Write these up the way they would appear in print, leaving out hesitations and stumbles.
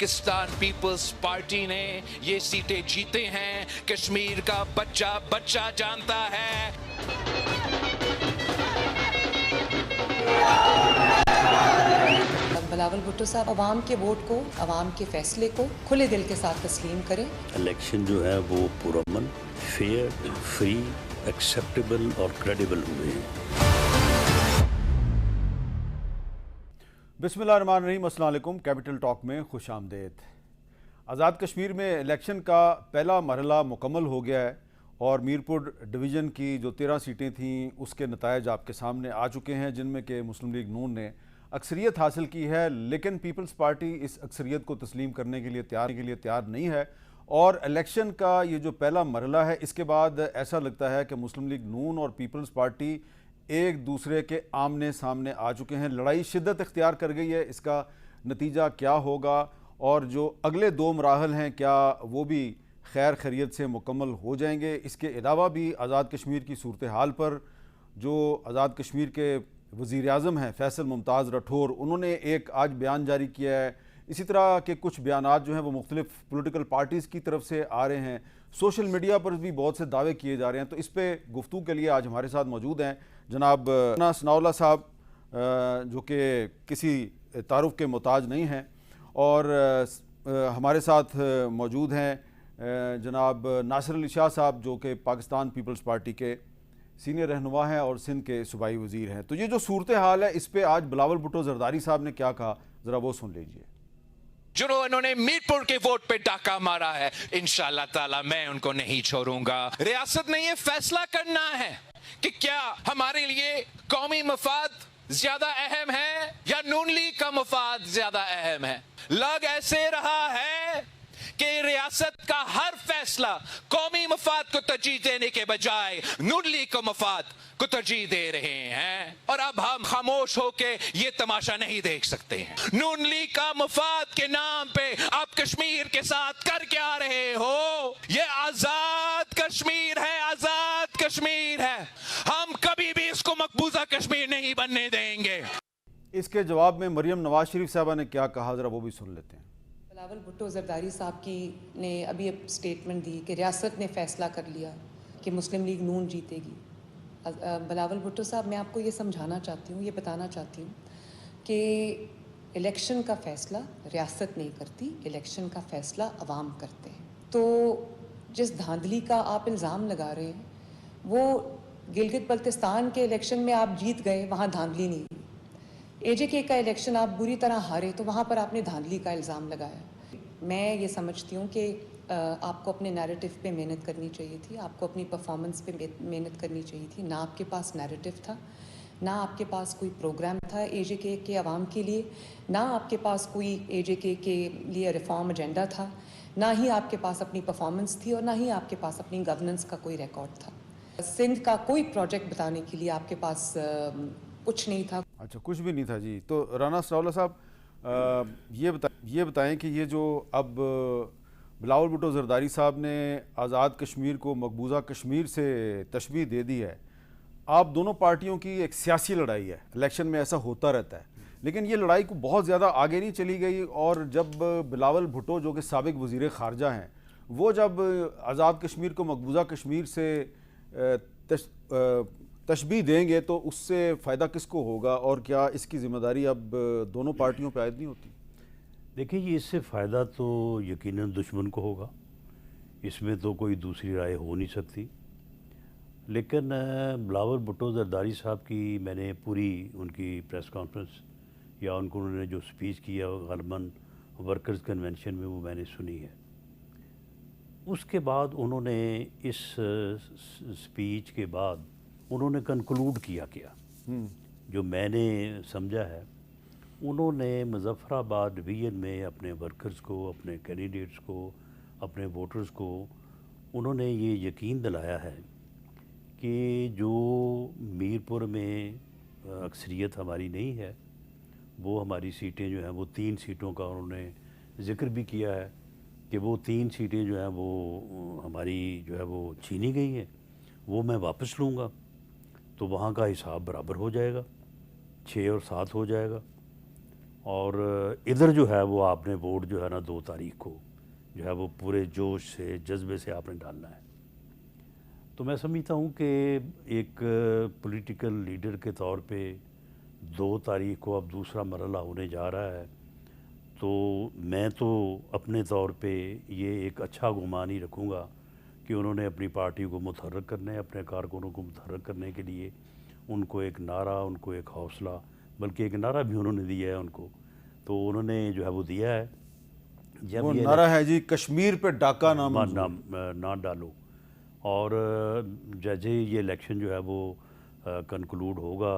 Pakistan peoples party ने ये सीटें जीते हैं, कश्मीर का बच्चा बच्चा जानता है। बिलावल भुट्टो साहब अवाम के वोट को, अवाम के फैसले को खुले दिल के साथ तस्लीम करें। इलेक्शन जो है वो पुरअमन, फेयर, फ्री, एक्सेप्टेबल और क्रेडिबल हुए हैं। बिस्मिल्लाहिर्रहमानिर्रहीम, अस्सलाम वालेकुम। कैपिटल टॉक में खुश आमदेद। आज़ाद कश्मीर में इलेक्शन का पहला मरहला मुकम्मल हो गया है और मीरपुर डिवीज़न की जो 13 सीटें थीं उसके नतायज आपके सामने आ चुके हैं, जिनमें कि मुस्लिम लीग नून ने अक्सरियत हासिल की है। लेकिन पीपल्स पार्टी इस अक्सरियत को तस्लीम करने के लिए तैयार नहीं है और इलेक्शन का ये जो पहला मरहला है इसके बाद ऐसा लगता है कि मुस्लिम लीग नून और पीपल्स पार्टी एक दूसरे के आमने सामने आ चुके हैं। लड़ाई शिद्दत इख्तियार कर गई है। इसका नतीजा क्या होगा और जो अगले दो मराहल हैं क्या वो भी खैर खैरियत से मुकम्मल हो जाएंगे। इसके अलावा भी आज़ाद कश्मीर की सूरत हाल पर जो आज़ाद कश्मीर के वज़ीर आज़म हैं फैसल मुमताज़ राठौर, उन्होंने एक आज बयान जारी किया है। इसी तरह के कुछ बयानात जो हैं वो मुख्तलिफ पॉलिटिकल पार्टीज़ की तरफ से आ रहे हैं। सोशल मीडिया पर भी बहुत से दावे किए जा रहे हैं। तो इस पर गुफ्तगू के लिए आज हमारे साथ मौजूद हैं जनाब सनाउल्लाह साहब, जो कि किसी तारुफ के मोहताज नहीं हैं, और हमारे साथ मौजूद हैं जनाब नासिर अली शाह साहब, जो कि पाकिस्तान पीपल्स पार्टी के सीनियर रहनुमा हैं और सिंध के सूबाई वज़ीर हैं। तो ये जो सूरत हाल है इस पर आज बिलावल भुट्टो ज़रदारी साहब ने क्या कहा, ज़रा वो सुन लीजिए। जिन्होंने मीरपुर के वोट पे डाका मारा है, इंशाअल्लाह ताला मैं उनको नहीं छोड़ूंगा। रियासत ने ये फैसला करना है कि क्या हमारे लिए कौमी मफाद ज्यादा अहम है या नून लीग का मफाद ज्यादा अहम है। लग ऐसे रहा है कि रियासत का हर फैसला कौमी मफाद को तरजीह देने के बजाय नून लीग को मफाद को तरजीह दे रहे हैं और अब हम खामोश होके ये तमाशा नहीं देख सकते हैं। नून लीग का मफाद के नाम पे आप कश्मीर के साथ कर क्या रहे हो? ये आजाद कश्मीर है, आजाद कश्मीर है। हम कभी भी इसको मकबूजा कश्मीर नहीं बनने देंगे। इसके जवाब में मरियम नवाज शरीफ साहबा ने क्या कहा, ज़रा वो भी सुन लेते हैं। बिलावल भुट्टो ज़रदारी साहब की ने अभी अब स्टेटमेंट दी कि रियासत ने फ़ैसला कर लिया कि मुस्लिम लीग नून जीतेगी। बिलावल भुट्टो साहब, मैं आपको ये समझाना चाहती हूँ, ये बताना चाहती हूँ कि इलेक्शन का फ़ैसला रियासत नहीं करती, इलेक्शन का फ़ैसला अवाम करते हैं। तो जिस धांधली का आप इल्ज़ाम लगा रहे हैं वो गिलगित बल्तिस्तान के इलेक्शन में आप जीत गए, वहाँ धांधली नहीं हुई। AJK का इलेक्शन आप बुरी तरह हारे तो वहाँ पर आपने धांधली का इल्ज़ाम लगाया। मैं ये समझती हूँ कि आपको अपने नैरेटिव पे मेहनत करनी चाहिए थी, आपको अपनी परफॉर्मेंस पे मेहनत करनी चाहिए थी। ना आपके पास नैरेटिव था, ना आपके पास कोई प्रोग्राम था AJK के अवाम के लिए, ना आपके पास कोई AJK के लिए रिफॉर्म एजेंडा था, ना ही आपके पास अपनी परफॉर्मेंस थी और ना ही आपके पास अपनी गवर्नेंस का कोई रिकॉर्ड था। सिंध का कोई प्रोजेक्ट बताने के लिए आपके पास कुछ नहीं था। अच्छा, कुछ भी नहीं था जी। तो राना सनाउल्लाह साहब, ये बताएं कि ये जो अब बिलावल भुट्टो ज़रदारी साहब ने आज़ाद कश्मीर को मकबूजा कश्मीर से तशबीह दे दी है। आप दोनों पार्टियों की एक सियासी लड़ाई है, इलेक्शन में ऐसा होता रहता है, लेकिन ये लड़ाई को बहुत ज़्यादा आगे नहीं चली गई। और जब बिलावल भुट्टो जो कि साबिक वज़ीर ख़ारजा हैं, वो जब आज़ाद कश्मीर को मकबूजा कश्मीर से तशबीह देंगे तो उससे फ़ायदा किसको होगा और क्या इसकी ज़िम्मेदारी अब दोनों पार्टियों पर आयद नहीं होती? देखिए, ये इससे फ़ायदा तो यकीनन दुश्मन को होगा, इसमें तो कोई दूसरी राय हो नहीं सकती। लेकिन बिलावल भुट्टो ज़रदारी साहब की मैंने पूरी उनकी प्रेस कॉन्फ्रेंस या उन्होंने जो स्पीच किया ग़ालिबन वर्कर्स कन्वेंशन में वो मैंने सुनी है। उसके बाद उन्होंने इस स्पीच के बाद उन्होंने कंक्लूड किया क्या, जो मैंने समझा है, उन्होंने मुज़फ़्फ़राबाद डिवीज़न में अपने वर्कर्स को, अपने कैंडिडेट्स को, अपने वोटर्स को उन्होंने ये यकीन दिलाया है कि जो मीरपुर में अक्सरियत हमारी नहीं है, वो हमारी सीटें जो हैं वो 3 सीटों का उन्होंने ज़िक्र भी किया है कि वो 3 सीटें जो हैं वो हमारी जो है वो छीनी गई हैं, वो मैं वापस लूँगा तो वहाँ का हिसाब बराबर हो जाएगा, 6 और 7 हो जाएगा। और इधर जो है वो आपने वोट जो है ना 2 तारीख को जो है वो पूरे जोश से जज्बे से आपने डालना है। तो मैं समझता हूँ कि एक पॉलिटिकल लीडर के तौर पे 2 तारीख को अब दूसरा मरहला होने जा रहा है, तो मैं तो अपने तौर पे ये एक अच्छा गुमान ही रखूँगा कि उन्होंने अपनी पार्टी को मुतहर्रिक करने, अपने कारकुनों को मुतहर्रिक करने के लिए उनको एक नारा, उनको एक हौसला, बल्कि एक नारा भी उन्होंने दिया है उनको, तो उन्होंने जो है वो दिया है। जब वो ये नारा है जी, कश्मीर पे डाका ना मंजूर। ना डालो, और जैसे ये इलेक्शन जो है वो कंक्लूड होगा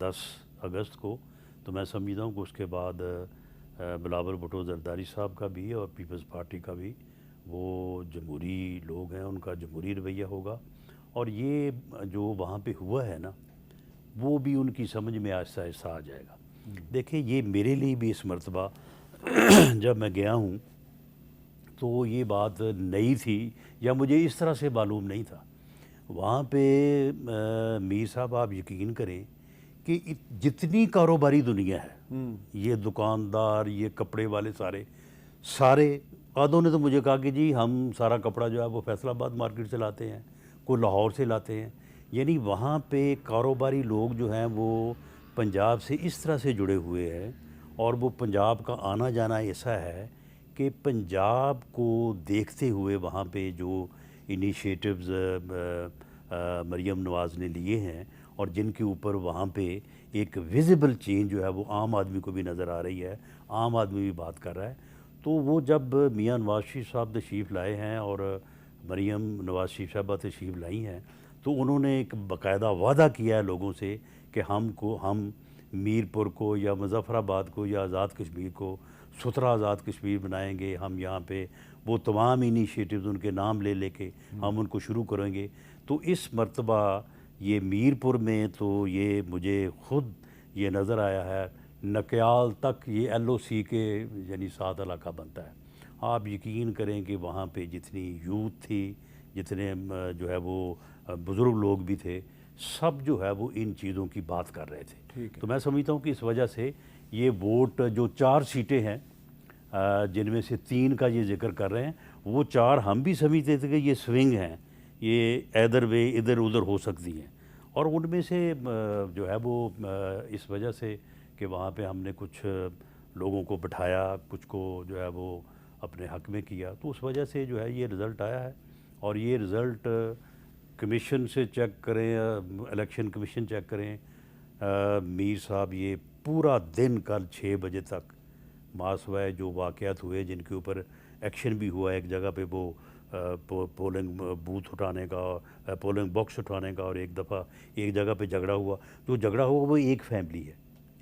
10 अगस्त को, तो मैं समझता हूँ कि उसके बाद बिलावल भुट्टो जरदारी साहब का भी और पीपल्स पार्टी का भी, वो जमहूरी लोग हैं, उनका जमहूरी रवैया होगा, और ये जो वहाँ पे हुआ है ना वो भी उनकी समझ में आहिस्ता आहिस्ता आ जाएगा। देखिए, ये मेरे लिए भी इस मर्तबा जब मैं गया हूँ तो ये बात नई थी या मुझे इस तरह से मालूम नहीं था। वहाँ पे मीर साहब, आप यकीन करें कि जितनी कारोबारी दुनिया है, ये दुकानदार, ये कपड़े वाले, सारे आधों ने तो मुझे कहा कि जी हम सारा कपड़ा जो है वो फैसलाबाद मार्केट से लाते हैं, कोई लाहौर से लाते हैं। यानी वहाँ पे कारोबारी लोग जो हैं वो पंजाब से इस तरह से जुड़े हुए हैं, और वो पंजाब का आना जाना ऐसा है कि पंजाब को देखते हुए वहाँ पे जो इनिशिएटिव्स मरियम नवाज़ ने लिए हैं और जिनके ऊपर वहाँ पे एक विजिबल चेंज जो है वो आम आदमी को भी नज़र आ रही है, आम आदमी भी बात कर रहा है। तो वो जब मियां नवाज शरीफ साहब तशरीफ़ लाए हैं और मरियम नवाज शरीफ साहबा तशरीफ़ लाई हैं, तो उन्होंने एक बाकायदा वादा किया है लोगों से कि हम मीरपुर को या मुज़फ़्फ़राबाद को या आज़ाद कश्मीर को सुथरा आज़ाद कश्मीर बनाएंगे। हम यहाँ पे वो तमाम इनिशिएटिव्स उनके नाम ले लेके हम उनको शुरू करेंगे। तो इस मर्तबा ये मीरपुर में तो ये मुझे ख़ुद ये नज़र आया है, नकयाल तक ये LOC के यानी 7 इलाका बनता है। आप यकीन करें कि वहाँ पे जितनी यूथ थी, जितने जो है वो बुज़ुर्ग लोग भी थे, सब जो है वो इन चीज़ों की बात कर रहे थे। तो मैं समझता हूँ कि इस वजह से ये वोट जो 4 सीटें हैं, जिनमें से 3 का ये जिक्र कर रहे हैं, वो 4 हम भी समझते थे कि ये स्विंग हैं, ये इधर वे इधर उधर हो सकती हैं, और उनमें से जो है वो इस वजह से कि वहाँ पे हमने कुछ लोगों को बिठाया, कुछ को जो है वो अपने हक में किया, तो उस वजह से जो है ये रिज़ल्ट आया है। और ये रिज़ल्ट कमीशन से चेक करें, इलेक्शन कमीशन चेक करें, मीर साहब ये पूरा दिन कल 6 बजे तक मासवाए जो वाक़यात हुए, जिनके ऊपर एक्शन भी हुआ, एक जगह पे वो पोलिंग बूथ उठाने का, पोलिंग बॉक्स उठाने का, और एक दफ़ा एक जगह पे झगड़ा हुआ। जो झगड़ा हुआ वो एक फैमिली है,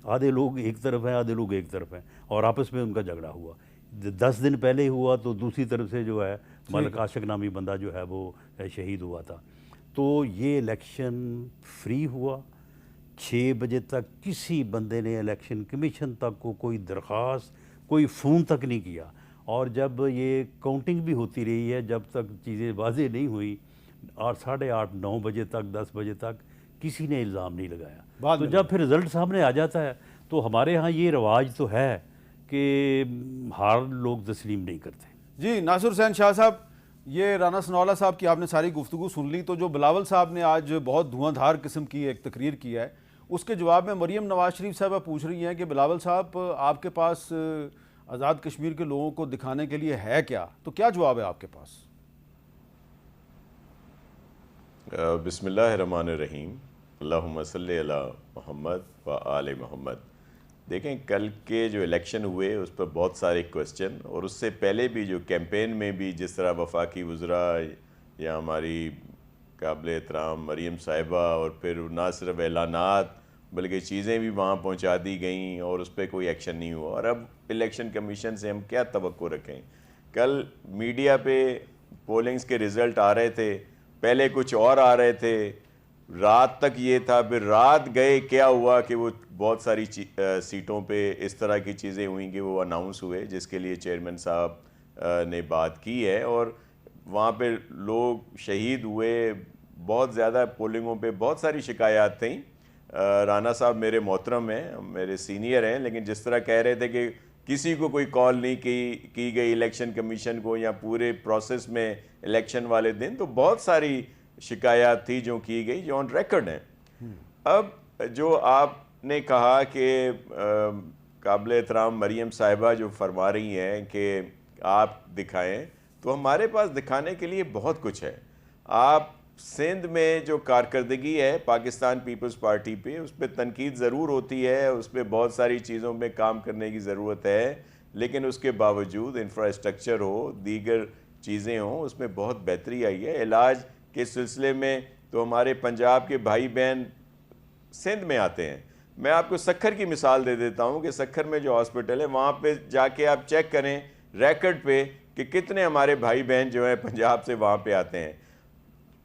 आधे लोग एक तरफ हैं, आधे लोग एक तरफ हैं, और आपस में उनका झगड़ा हुआ। 10 दिन पहले हुआ तो दूसरी तरफ से जो है मलिक आशिक नामी बंदा जो है वो शहीद हुआ था। तो ये इलेक्शन फ्री हुआ। 6 बजे तक किसी बंदे ने इलेक्शन कमीशन तक को कोई दरख्वास्त, कोई फ़ोन तक नहीं किया, और जब ये काउंटिंग भी होती रही है, जब तक चीज़ें वाज़ेह नहीं हुई, और 8:30 9 बजे तक 10 बजे तक किसी ने इल्ज़ाम नहीं लगाया। तो जब फिर रिज़ल्ट सामने आ जाता है, तो हमारे यहाँ ये रवाज तो है कि हार लोग तस्लीम नहीं करते। जी नासिर हुसैन शाह साहब, ये राना सनाउल्लाह साहब की आपने सारी गुफ्तगू सुन ली, तो जो बिलावल साहब ने आज बहुत धुआंधार किस्म की एक तकरीर की है, उसके जवाब में मरियम नवाज शरीफ साहब पूछ रही हैं कि बिलावल साहब आपके पास आज़ाद कश्मीर के लोगों को दिखाने के लिए है क्या? तो क्या जवाब है आपके पास? बिस्मिल्लाहिर्रहमानिर्रहीम, अल्लाहुम्मा सल्ली अला मुहम्मद व आले मोहम्मद। देखें, कल के जो इलेक्शन हुए उस पर बहुत सारे क्वेश्चन, और उससे पहले भी जो कैंपेन में भी जिस तरह वफाकी वज़रा या हमारी काबिल एहतराम मरीम साहिबा, और फिर ना सिर्फ ऐलानात बल्कि चीज़ें भी वहाँ पहुँचा दी गई और उस पर कोई एक्शन नहीं हुआ। और अब इलेक्शन कमीशन से हम क्या तवक्को रखें? कल मीडिया पे पोलिंग्स के रिज़ल्ट आ रहे थे, पहले कुछ और आ रहे थे, रात तक ये था, फिर रात गए क्या हुआ कि वो बहुत सारी सीटों पे इस तरह की चीज़ें हुई कि वो अनाउंस हुए, जिसके लिए चेयरमैन साहब ने बात की है, और वहाँ पे लोग शहीद हुए, बहुत ज़्यादा पोलिंगों पे बहुत सारी शिकायत थी। राना साहब मेरे मोहतरम हैं, मेरे सीनियर हैं, लेकिन जिस तरह कह रहे थे कि किसी को कोई कॉल नहीं की गई इलेक्शन कमीशन को या पूरे प्रोसेस में इलेक्शन वाले दिन, तो बहुत सारी शिकायत थी जो की गई, जो ऑन रिकॉर्ड हैं। अब जो आपने कहा कि काबिल एहतराम मरियम साहिबा जो फरमा रही हैं कि आप दिखाएं, तो हमारे पास दिखाने के लिए बहुत कुछ है। आप सिंध में जो कारकर्दगी है पाकिस्तान पीपल्स पार्टी पे, उस पर तनकीद ज़रूर होती है, उस पर बहुत सारी चीज़ों में काम करने की ज़रूरत है, लेकिन उसके बावजूद इंफ्रास्ट्रक्चर हो, दीगर चीज़ें हों, उसमें बहुत बेहतरी आई है। इलाज के सिलसिले में तो हमारे पंजाब के भाई बहन सिंध में आते हैं। मैं आपको सक्खर की मिसाल दे देता हूँ कि सक्खर में जो हॉस्पिटल है, वहाँ पे जाके आप चेक करें रिकॉर्ड पे कि कितने हमारे भाई बहन जो हैं पंजाब से वहाँ पे आते हैं।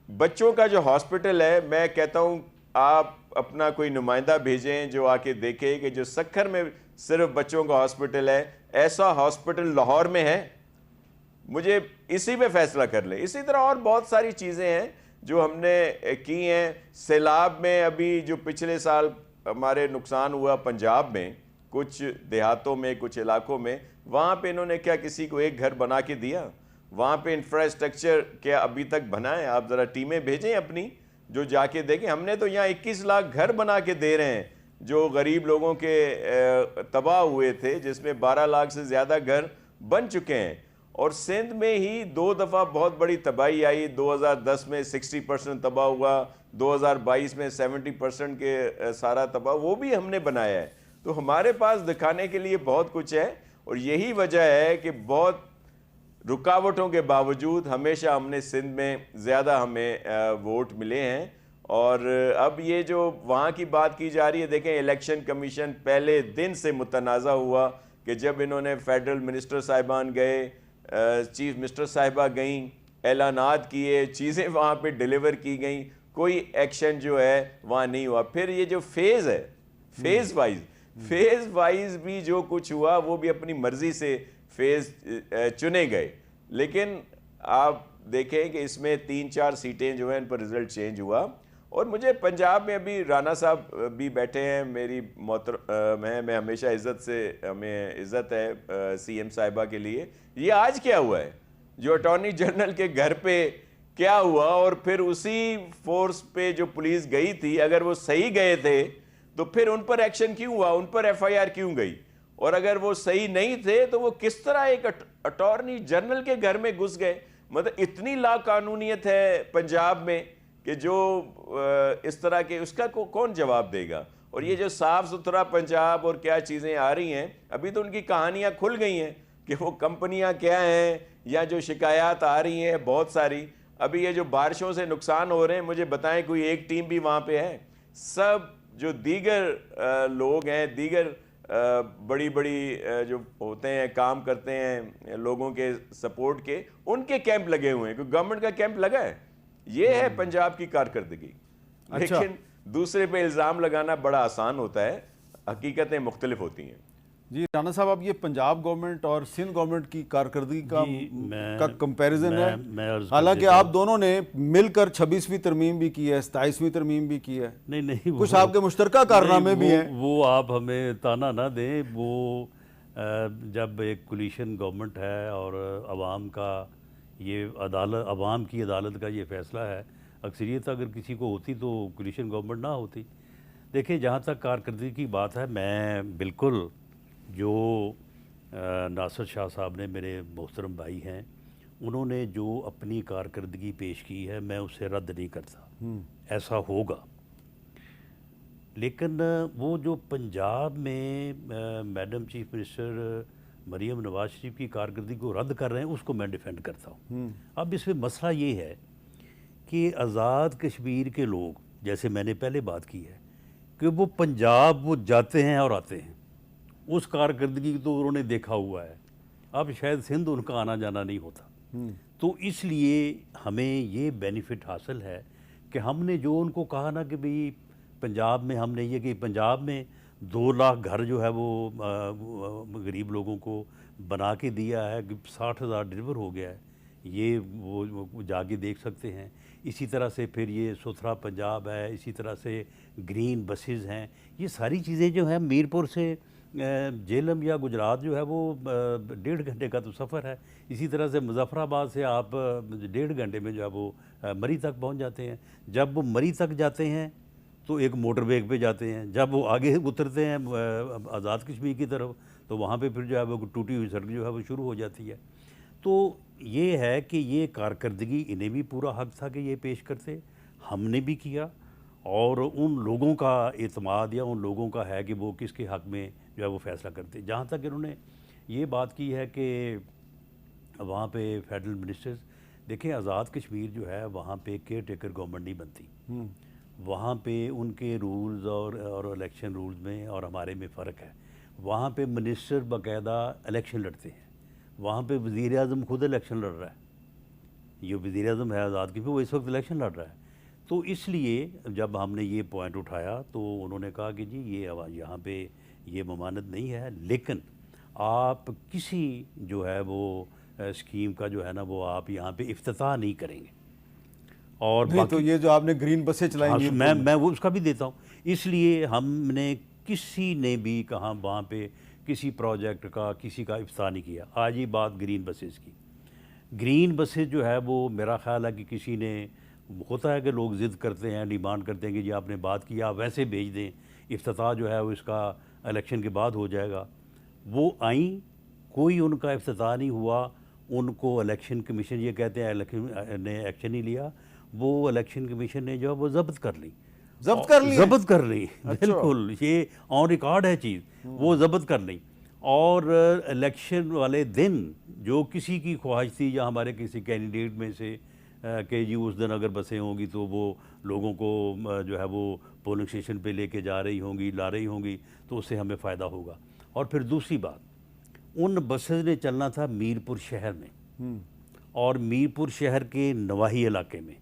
बच्चों का जो हॉस्पिटल है, मैं कहता हूँ आप अपना कोई नुमाइंदा भेजें जो आके देखे कि जो सक्खर में सिर्फ बच्चों का हॉस्पिटल है, ऐसा हॉस्पिटल लाहौर में है, मुझे इसी पे फैसला कर ले। इसी तरह और बहुत सारी चीज़ें हैं जो हमने की हैं। सैलाब में अभी जो पिछले साल हमारे नुकसान हुआ पंजाब में, कुछ देहातों में, कुछ इलाकों में, वहाँ पे इन्होंने क्या किसी को एक घर बना के दिया? वहाँ पे इंफ्रास्ट्रक्चर क्या अभी तक बना है? आप ज़रा टीमें भेजें अपनी जो जाके देखें। हमने तो यहाँ 21 लाख घर बना के दे रहे हैं जो गरीब लोगों के तबाह हुए थे, जिसमें 12 लाख से ज़्यादा घर बन चुके हैं। और सिंध में ही 2 दफ़ा बहुत बड़ी तबाही आई। 2010 में 60% तबाह हुआ, 2022 में 70% के सारा तबाह, वो भी हमने बनाया है। तो हमारे पास दिखाने के लिए बहुत कुछ है, और यही वजह है कि बहुत रुकावटों के बावजूद हमेशा हमने सिंध में ज़्यादा हमें वोट मिले हैं। और अब ये जो वहाँ की बात की जा रही है, देखें इलेक्शन कमीशन पहले दिन से मुतनाज़ा हुआ कि जब इन्होंने फेडरल मिनिस्टर साहिबान गए, चीफ मिनिस्टर साहिबा गई, ऐलानात किए, चीज़ें वहाँ पे डिलीवर की गई, कोई एक्शन जो है वहाँ नहीं हुआ। फिर ये जो फेज़ है, फेज़ वाइज भी जो कुछ हुआ वो भी अपनी मर्जी से फेज़ चुने गए। लेकिन आप देखें कि इसमें 3-4 सीटें जो हैं इन पर रिज़ल्ट चेंज हुआ। और मुझे पंजाब में अभी राना साहब भी बैठे हैं, मेरी मैं हमेशा हमें इज़्ज़त है सीएम साहिबा के लिए। ये आज क्या हुआ है जो अटॉर्नी जनरल के घर पे क्या हुआ, और फिर उसी फोर्स पे जो पुलिस गई थी, अगर वो सही गए थे तो फिर उन पर एक्शन क्यों हुआ, उन पर एफआईआर क्यों गई? और अगर वो सही नहीं थे तो वो किस तरह एक अटॉर्नी जनरल के घर में घुस गए? मतलब इतनी लाकानूनियत है पंजाब में कि जो इस तरह के, उसका कौन जवाब देगा? और ये जो साफ सुथरा पंजाब और क्या चीज़ें आ रही हैं, अभी तो उनकी कहानियां खुल गई हैं कि वो कंपनियां क्या हैं, या जो शिकायत आ रही हैं बहुत सारी। अभी ये जो बारिशों से नुकसान हो रहे हैं, मुझे बताएं कोई एक टीम भी वहाँ पे है? सब जो दीगर लोग हैं, दीगर बड़ी बड़ी जो होते हैं, काम करते हैं लोगों के सपोर्ट के, उनके कैंप लगे हुए हैं। क्योंकि गवर्नमेंट का कैंप लगा है। ये है पंजाब की कारकर्दगी। अच्छा। लेकिन दूसरे पे इल्ज़ाम लगाना बड़ा आसान होता है, हकीकतें मुख्तलिफ होती हैं। जी राना साहब, अब ये पंजाब गवर्नमेंट और सिंध गवर्नमेंट की कारकर्दगी का कंपैरिजन है। हालांकि आप दोनों ने मिलकर 26वीं तरमीम भी की है, 27वीं तरमीम भी की है। नहीं कुछ आपके मुश्तरका कारनामे भी हैं। वो आप हमें ताना ना दें। वो जब एक कोलिशन गवर्नमेंट है और अवाम का ये अदालत, अवाम की अदालत का ये फैसला है, अक्सरियत अगर किसी को होती तो कोलिशन गवर्नमेंट ना होती। देखिए, जहाँ तक कारकर्दगी की बात है, मैं बिल्कुल जो नासिर शाह साहब ने, मेरे मोहतरम भाई हैं, उन्होंने जो अपनी कारकर्दगी पेश की है, मैं उसे रद्द नहीं करता। ऐसा होगा। लेकिन वो जो पंजाब में madam chief minister Maryam Nawaz Sharif की कारकर्दगी को रद्द कर रहे हैं, उसको मैं डिफेंड करता हूँ। अब इसमें मसला ये है कि आज़ाद कश्मीर के लोग, जैसे मैंने पहले बात की है, कि वो पंजाब वो जाते हैं और आते हैं, उस कारकर्दगी तो उन्होंने देखा हुआ है। अब शायद सिंध उनका आना जाना नहीं होता, तो इसलिए हमें ये बेनिफिट हासिल है कि हमने जो उनको कहा ना कि भाई पंजाब में, हमने ये कि पंजाब में 2 लाख घर जो है वो गरीब लोगों को बना के दिया है, कि 60,000 डिलीवर हो गया है। ये वो जाके देख सकते हैं। इसी तरह से फिर ये सुथरा पंजाब है, इसी तरह से ग्रीन बसेस हैं। ये सारी चीज़ें जो हैं मीरपुर से झेलम या गुजरात जो है वो 1.5 घंटे का तो सफ़र है। इसी तरह से मुजफ्फराबाद से आप 1.5 घंटे में जो है वो मरी तक पहुंच जाते हैं। जब वो मरी तक जाते हैं तो एक मोटरवे पे जाते हैं। जब वो आगे उतरते हैं आज़ाद कश्मीर की तरफ तो वहाँ पे फिर जो है वो टूटी हुई सड़क जो है वो शुरू हो जाती है। तो ये है कि ये कारकर्दगी इन्हें भी पूरा हक था कि ये पेश करते, हमने भी किया, और उन लोगों का एतमाद या उन लोगों का है कि वो किसके हक़ में जो है वो फ़ैसला करते। जहाँ तक इन्होंने ये बात की है कि वहाँ पे फेडरल मिनिस्टर्स, देखें आज़ाद कश्मीर जो है वहाँ पे केयर टेकर गवर्नमेंट नहीं बनती। वहाँ पे उनके रूल्स और इलेक्शन रूल्स में और हमारे में फ़र्क है। वहाँ पे मिनिस्टर बाकायदा इलेक्शन लड़ते हैं। वहाँ पे वज़ीर आज़म खुद इलेक्शन लड़ रहा है। ये वज़ीर आज़म है आज़ाद कश्मीर, वो इस वक्त इलेक्शन लड़ रहा है। तो इसलिए जब हमने ये पॉइंट उठाया तो उन्होंने कहा कि जी ये यहाँ पे ये ममानत नहीं है, लेकिन आप किसी जो है वो स्कीम का जो है ना वो आप यहाँ पे इफ्तिताह नहीं करेंगे। और नहीं तो ये जो आपने ग्रीन बसें चलाई, हाँ, मैं वो उसका भी देता हूँ। इसलिए हमने किसी ने भी कहा वहाँ पे किसी प्रोजेक्ट का किसी का इफ्तिताह नहीं किया। आज ही बात ग्रीन बसेस की। ग्रीन बसेस जो है वो मेरा ख्याल है कि किसी ने, होता है कि लोग ज़िद करते हैं, डिमांड करते हैं कि जी आपने बात की आप वैसे भेज दें, इफ्तिताह जो है वो इसका इलेक्शन के बाद हो जाएगा। वो आई, कोई उनका इफ्तिताह नहीं हुआ। उनको इलेक्शन कमीशन, ये कहते हैं इलेक्शन ने एक्शन नहीं लिया, वो इलेक्शन कमीशन ने जो है वो ज़ब्त कर ली। ज़ब्त कर ली, बिल्कुल, ये ऑन रिकॉर्ड है चीज़, वो ज़ब्त कर ली। और इलेक्शन वाले दिन जो किसी की ख्वाहिश थी या हमारे किसी कैंडिडेट में से कि जी उस दिन अगर बसें होंगी तो वो लोगों को जो है वो पोलिंग स्टेशन पे लेके जा रही होंगी, ला रही होंगी, तो उससे हमें फ़ायदा होगा। और फिर दूसरी बात, उन बसेस ने चलना था मीरपुर शहर में, और मीरपुर शहर के नवाही इलाके में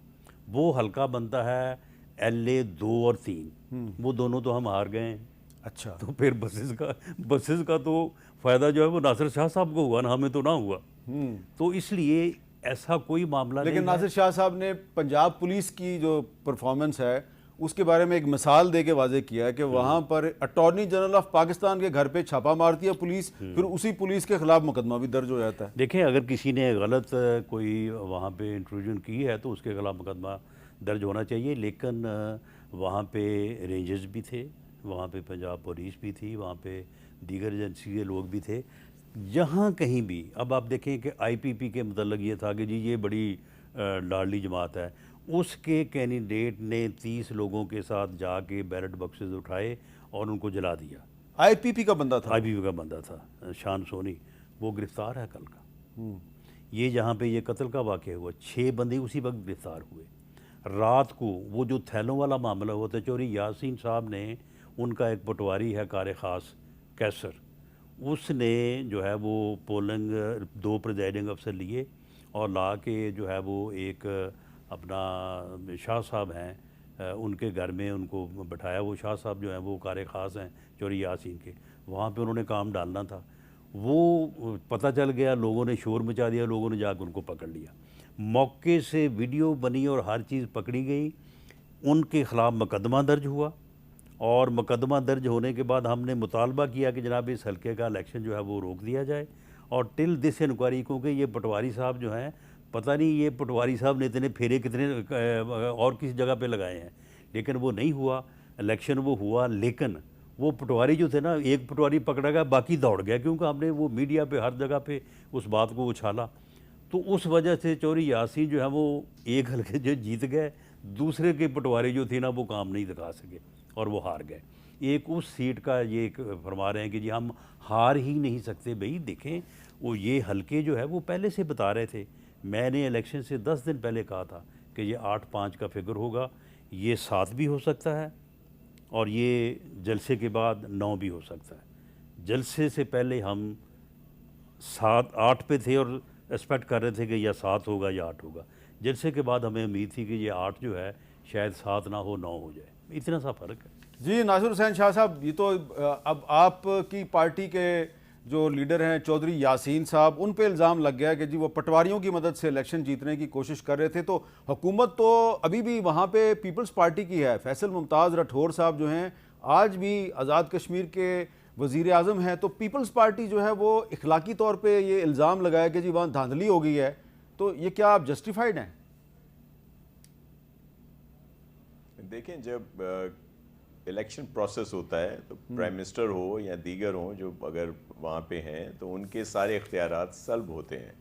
वो हल्का बनता है LA 2 और 3, वो दोनों तो हम हार गए हैं। अच्छा, तो फिर बसेस का तो फ़ायदा जो है वो नासिर शाह साहब को हुआ ना, हमें तो ना हुआ। तो इसलिए ऐसा कोई मामला नहीं। लेकिन नासिर शाह साहब ने पंजाब पुलिस की जो परफॉर्मेंस है उसके बारे में एक मिसाल दे के वाजे किया है कि वहाँ पर अटॉर्नी जनरल ऑफ पाकिस्तान के घर पे छापा मारती है पुलिस, फिर उसी पुलिस के खिलाफ मुकदमा भी दर्ज हो जाता है। देखें, अगर किसी ने गलत कोई वहाँ पे इंट्रूजन की है तो उसके खिलाफ मुकदमा दर्ज होना चाहिए। लेकिन वहाँ पे रेंजर्स भी थे, वहाँ पे पंजाब पुलिस भी थी, वहाँ पे दीगर एजेंसी के लोग भी थे। जहाँ कहीं भी, अब आप देखें कि IPP के मतलब ये था कि जी ये बड़ी लाडली जमात है, उसके कैंडिडेट ने 30 लोगों के साथ जाके बैलेट बॉक्सेस उठाए और उनको जला दिया। IPP का बंदा था, IPP का बंदा था, शान सोनी, वो गिरफ्तार है कल का। ये जहाँ पे ये कत्ल का वाक़या हुआ, 6 बंदे उसी वक्त गिरफ्तार हुए। रात को वो जो थैलों वाला मामला हुआ था, चोरी यासीन साहब ने, उनका एक पटवारी है कार ख़ास कैसर, उसने जो है वो पोलिंग 2 प्रिजाइडिंग अफसर लिए और ला के जो है वो एक अपना शाह साहब हैं उनके घर में उनको बैठाया। वो शाह साहब जो हैं वो कार ख़ास हैं चोरी यासीन के, वहाँ पे उन्होंने काम डालना था। वो पता चल गया, लोगों ने शोर मचा दिया, लोगों ने जाकर उनको पकड़ लिया। मौके से वीडियो बनी और हर चीज़ पकड़ी गई। उनके ख़िलाफ़ मुकदमा दर्ज हुआ, और मुकदमा दर्ज होने के बाद हमने मुतालबा किया कि जनाब इस हल्के का इलेक्शन जो है वो रोक दिया जाए। और टिल दिस इंक्वायरी, क्योंकि ये पटवारी साहब जो हैं, पता नहीं ये पटवारी साहब ने इतने फेरे कितने और किस जगह पे लगाए हैं, लेकिन वो नहीं हुआ इलेक्शन। वो हुआ, लेकिन वो पटवारी जो थे ना, एक पटवारी पकड़ा गया, बाकी दौड़ गया, क्योंकि हमने वो मीडिया पे हर जगह पे उस बात को उछाला। तो उस वजह से चोरी यासीन जो है वो एक हल्के जो जीत गए, दूसरे के पटवारी जो थे ना वो काम नहीं दिखा सके और वो हार गए। एक उस सीट का ये एक फरमा रहे हैं कि जी हम हार ही नहीं सकते। भाई देखें, वो ये हल्के जो है वो पहले से बता रहे थे। मैंने इलेक्शन से 10 दिन पहले कहा था कि ये 8-5 का फिगर होगा, ये 7 भी हो सकता है, और ये जलसे के बाद 9 भी हो सकता है। जलसे से पहले हम 7-8 पे थे और एक्सपेक्ट कर रहे थे कि या 7 होगा या 8 होगा। जलसे के बाद हमें उम्मीद थी कि ये 8 जो है शायद 7 ना हो, 9 हो जाए। इतना सा फ़र्क है। जी नासिर हुसैन शाह साहब, ये तो अब आपकी पार्टी के जो लीडर हैं चौधरी यासीन साहब, उन पे इल्ज़ाम लग गया कि जी वो पटवारियों की मदद से इलेक्शन जीतने की कोशिश कर रहे थे। तो हुकूमत तो अभी भी वहाँ पे पीपल्स पार्टी की है। फैसल मुमताज़ राठौर साहब जो हैं आज भी आज़ाद कश्मीर के वज़ीर आज़म हैं, तो पीपल्स पार्टी जो है वो इखलाकी तौर पर ये इल्ज़ाम लगाया कि जी वहाँ धांधली हो गई है, तो ये क्या आप जस्टिफाइड हैं? देखें, जब इलेक्शन प्रोसेस होता है तो प्राइम मिनिस्टर हो या दीगर हो जो अगर वहाँ पे हैं तो उनके सारे इख्तियारात सल्ब होते हैं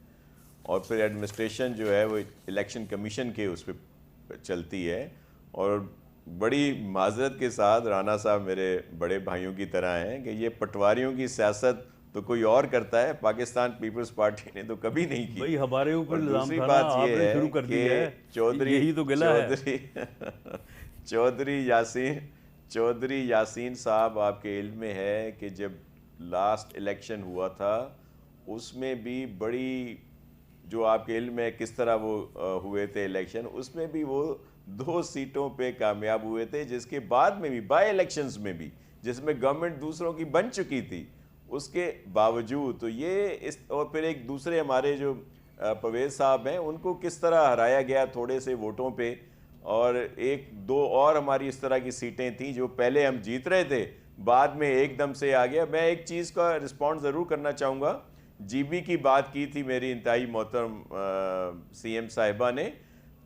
और फिर एडमिनिस्ट्रेशन जो है वो इलेक्शन कमीशन के उस पर चलती है। और बड़ी माजरत के साथ राना साहब मेरे बड़े भाइयों की तरह हैं कि ये पटवारियों की सियासत तो कोई और करता है, पाकिस्तान पीपल्स पार्टी ने तो कभी नहीं की। भाई हमारे ऊपर इल्जाम दूसरी था ना, बात ये आपने है शुरू कर दिया है, चौधरी यही तो गिला है। चौधरी यासीन साहब आपके इल्म में है कि जब लास्ट इलेक्शन हुआ था उसमें भी बड़ी, जो आपके इल्म में किस तरह वो हुए थे इलेक्शन, उसमें भी वो 2 सीटों पे कामयाब हुए थे, जिसके बाद में भी बाई इलेक्शंस में भी जिसमें गवर्नमेंट दूसरों की बन चुकी थी उसके बावजूद। तो ये इस, और फिर एक दूसरे हमारे जो परवेज साहब हैं उनको किस तरह हराया गया थोड़े से वोटों पे, और 1-2 और हमारी इस तरह की सीटें थीं जो पहले हम जीत रहे थे बाद में एकदम से आ गया। मैं एक चीज़ का रिस्पॉन्स ज़रूर करना चाहूँगा, जीबी की बात की थी मेरी इंतहाई मोहतरम सीएम साहिबा ने,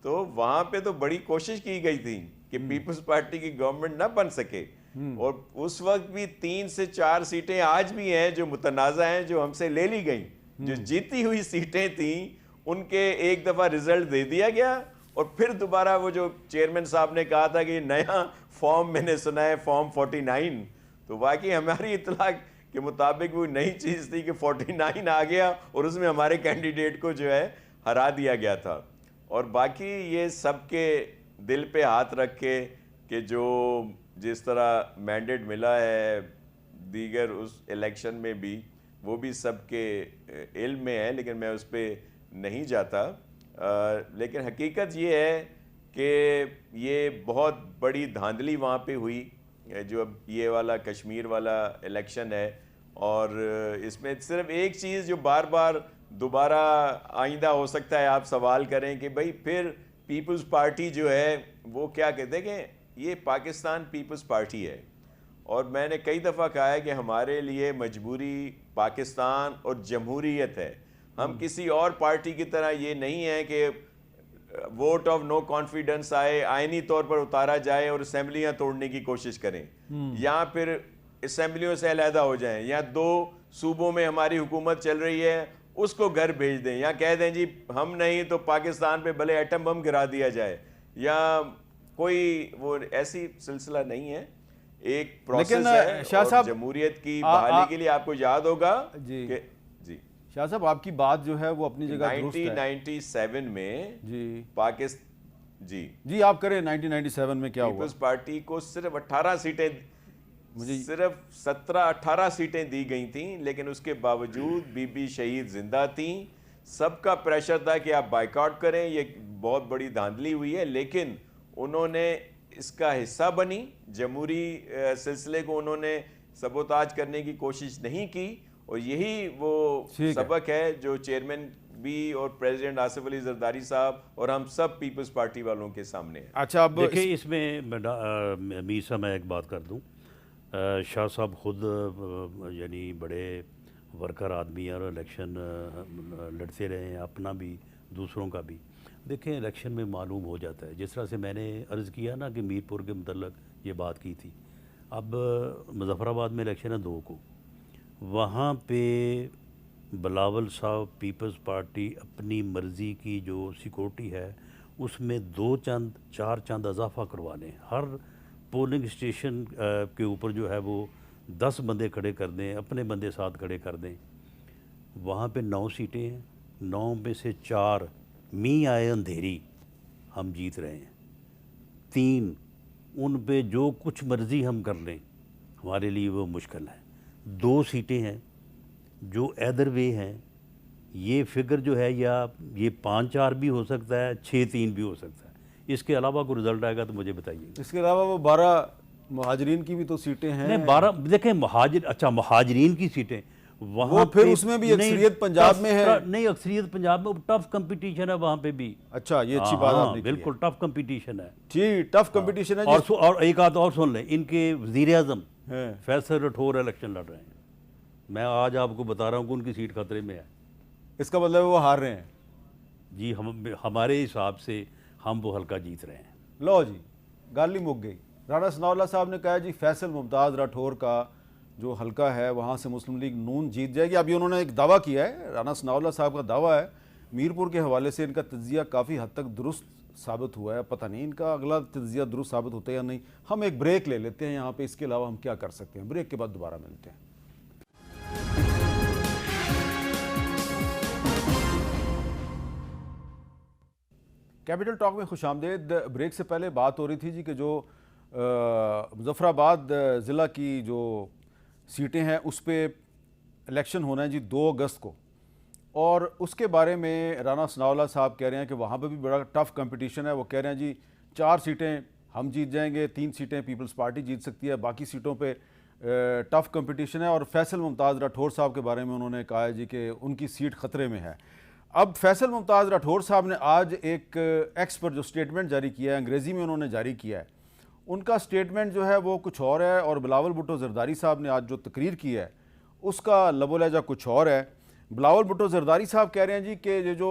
तो वहाँ पे तो बड़ी कोशिश की गई थी कि पीपल्स पार्टी की गवर्नमेंट ना बन सके, और उस वक्त भी 3 से 4 सीटें आज भी हैं जो मुतनाज़ा हैं, जो हमसे ले ली गई। जो जीती हुई सीटें थी उनके एक दफ़ा रिजल्ट दे दिया गया और फिर दोबारा वो जो चेयरमैन साहब ने कहा था कि नया फॉर्म मैंने सुना है फॉर्म 49, तो वाकई हमारी इतला के मुताबिक वो नई चीज़ थी कि 49 आ गया और उसमें हमारे कैंडिडेट को जो है हरा दिया गया था। और बाकी ये सबके दिल पे हाथ रख के कि जो जिस तरह मैंडेट मिला है दीगर उस इलेक्शन में भी, वो भी सबके इल्म में है, लेकिन मैं उस पर नहीं जाता। लेकिन हकीकत ये है कि ये बहुत बड़ी धांधली वहाँ पे हुई जो अब ये वाला कश्मीर वाला इलेक्शन है, और इसमें सिर्फ एक चीज़ जो बार बार दोबारा आइंदा हो सकता है आप सवाल करें कि भाई फिर पीपल्स पार्टी जो है वो क्या कहते हैं कि ये पाकिस्तान पीपल्स पार्टी है, और मैंने कई दफ़ा कहा है कि हमारे लिए मजबूरी पाकिस्तान और जमहूरियत है। हम किसी और पार्टी की तरह ये नहीं है कि वोट ऑफ नो कॉन्फिडेंस आए, आईनी तौर पर उतारा जाए और असेंबलियां तोड़ने की कोशिश करें, या फिर असेंबलियों से अलहदा हो जाएं, या 2 सूबों में हमारी हुकूमत चल रही है उसको घर भेज दें, या कह दें जी हम नहीं तो पाकिस्तान पे भले एटम बम गिरा दिया जाए, या कोई वो ऐसी सिलसिला नहीं है। एक प्रोसेस है शाह साहब जमहूरियत की बहाली के लिए आपको याद होगा जी कि जी शाह साहब आपकी बात जो है वो अपनी जगह दुरुस्त है। 1997 में जी पाकिस्तान जी आप करें 1997 में क्या हुआ? पीपल्स पार्टी को सिर्फ 18 सीटें, सिर्फ 17-18 सीटें दी गई थी, लेकिन उसके बावजूद बीबी शहीद जिंदा थी। सबका प्रेशर था कि आप बाइकआउट करें, ये बहुत बड़ी धांधली हुई है, लेकिन उन्होंने इसका हिस्सा बनी, जमहूरी सिलसिले को उन्होंने सबोताज करने की कोशिश नहीं की, और यही वो सबक है जो चेयरमैन भी और प्रेसिडेंट आसिफ अली जरदारी साहब और हम सब पीपल्स पार्टी वालों के सामने है। अच्छा, अब देखिए इसमें मीर साहब मैं एक बात कर दूं, शाह साहब खुद यानी बड़े वर्कर आदमी हैं और इलेक्शन लड़ते रहे हैं, अपना भी दूसरों का भी। देखें इलेक्शन में मालूम हो जाता है, जिस तरह से मैंने अर्ज़ किया ना कि मीरपुर के मतलब ये बात की थी, अब मुजफ्फराबाद में इलेक्शन है 2 को, वहाँ पे बिलावल साहब पीपल्स पार्टी अपनी मर्ज़ी की जो सिक्योरिटी है उसमें 2-4 चंद इजाफा करवा लें, हर पोलिंग स्टेशन के ऊपर जो है वो 10 बंदे खड़े कर दें, अपने बंदे साथ खड़े कर दें। वहाँ पे 9 सीटें हैं, 9 में से 4 मी आए अंधेरी हम जीत रहे हैं, 3 उन पे जो कुछ मर्ज़ी हम कर लें हमारे लिए वो मुश्किल है, 2 सीटें हैं जो एदर वे हैं, ये फिगर जो है या ये 5-4 भी हो सकता है, 6-3 भी हो सकता है। इसके अलावा कोई रिजल्ट आएगा तो मुझे बताइए। इसके अलावा वो 12 मुहाजिरीन की भी तो सीटें हैं। नहीं 12 देखें मुहाजिर, अच्छा मुहाजिरीन की सीटें, वहाँ फिर पे उसमें भी नहीं, अक्सरियत पंजाब में है। नहीं, अक्सरियत पंजाब में टफ कंपटीशन है वहाँ पे भी। अच्छा, ये अच्छी बात हाँ, आपने की है। बिल्कुल टफ कंपटीशन है जी, टफ कंपटीशन है और जी। और एक बात और सुन लें, इनके वज़ीर आज़म हैं। फैसल राठौर इलेक्शन लड़ रहे हैं। मैं आज आपको बता रहा हूँ कि उनकी सीट खतरे में है। इसका मतलब वो हार रहे हैं। जी, हमारे हिसाब से हम वो हल्का जीत रहे हैं। लो जी, गाली मुक गई। राणा सनाउल्लाह साहब ने कहा जी फैसल मुमताज़ राठौर का जो हल्का है वहाँ से मुस्लिम लीग नून जीत जाएगी। अभी उन्होंने एक दावा किया है, राणा सनाउल्लाह साहब का दावा है, मीरपुर के हवाले से इनका तज्जिया काफ़ी हद तक दुरुस्त साबित हुआ है। पता नहीं इनका अगला तज्जिया दुरुस्त साबित होता है या नहीं। हम एक ब्रेक ले लेते हैं यहाँ पे, इसके अलावा हम क्या कर सकते हैं। ब्रेक के बाद दोबारा मिलते हैं। कैपिटल टॉक में खुशामदेद। ब्रेक से पहले बात हो रही थी जी कि जो मुजफ्फराबाद ज़िला की जो सीटें हैं उस पर इलेक्शन होना है जी 2 अगस्त को, और उसके बारे में राणा सनाउल्लाह साहब कह रहे हैं कि वहाँ पर भी बड़ा टफ कंपटीशन है। वो कह रहे हैं जी 4 सीटें हम जीत जाएंगे, 3 सीटें पीपल्स पार्टी जीत सकती है, बाकी सीटों पे टफ कंपटीशन है। और फैसल मुमताज़ राठौर साहब के बारे में उन्होंने कहा है जी कि उनकी सीट ख़तरे में है। अब फैसल मुमताज़ राठौर साहब ने आज एक एक्स पर जो स्टेटमेंट जारी किया है, अंग्रेज़ी में उन्होंने जारी किया है, उनका स्टेटमेंट जो है वो कुछ और है, और बिलावल भुट्टो ज़रदारी साहब ने आज जो तकरीर की है उसका लबो लहजा कुछ और है। बिलावल भुट्टो ज़रदारी साहब कह रहे हैं जी कि ये जो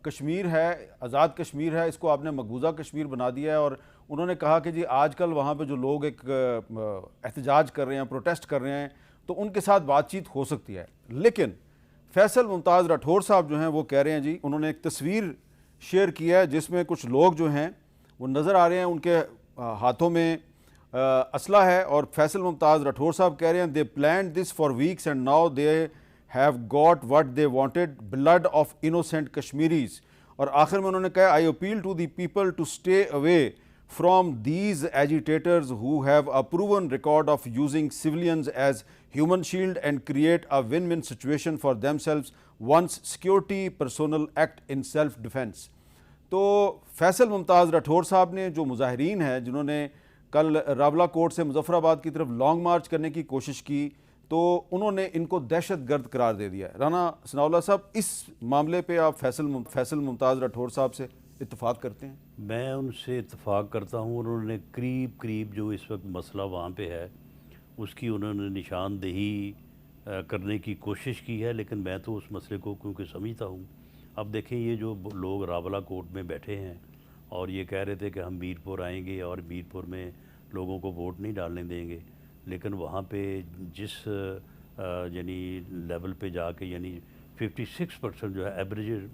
कश्मीर है, आज़ाद कश्मीर है, इसको आपने मकबूजा कश्मीर बना दिया है। और उन्होंने कहा कि जी आजकल वहाँ पे जो लोग एक एहतजाज कर रहे हैं, प्रोटेस्ट कर रहे हैं, तो उनके साथ बातचीत हो सकती है। लेकिन फैसल मुमताज़ राठौर साहब जो हैं वो कह रहे हैं जी, उन्होंने एक तस्वीर शेयर किया है जिसमें कुछ लोग जो हैं वो नज़र आ रहे हैं, उनके हाथों में असला है। और फैसल मुमताज़ राठौर साहब कह रहे हैं they plan this for weeks and now they have got what they wanted, blood of innocent Kashmiris. और आखिर में उन्होंने कहा I appeal to the people to stay away from these agitators who have a proven record of using civilians as human shield and create a win-win situation for themselves once security personnel act in self defense। तो फैसल मुमताज़ राठौर साहब ने जो मुजाहिरीन हैं जिन्होंने कल Rawla coat से मुजफ्फराबाद की तरफ लॉन्ग मार्च करने की कोशिश की, तो उन्होंने इनको दहशतगर्द करार दे दिया है। राणा सनाउल्लाह साहब, इस मामले पे आप फैसल मुमताज़ राठौर साहब से इत्तेफाक करते हैं? मैं उनसे इत्तेफाक करता हूँ। उन्होंने करीब जो इस वक्त मसला वहाँ पे है उसकी उन्होंने निशानदेही करने की कोशिश की है, लेकिन मैं तो उस मसले को क्योंकि समझता हूँ। अब देखें, ये जो लोग रावला कोर्ट में बैठे हैं और ये कह रहे थे कि हम मीरपुर आएंगे और मीरपुर में लोगों को वोट नहीं डालने देंगे, लेकिन वहाँ पे जिस यानी लेवल पे जाके यानी 56% जो है एवरेज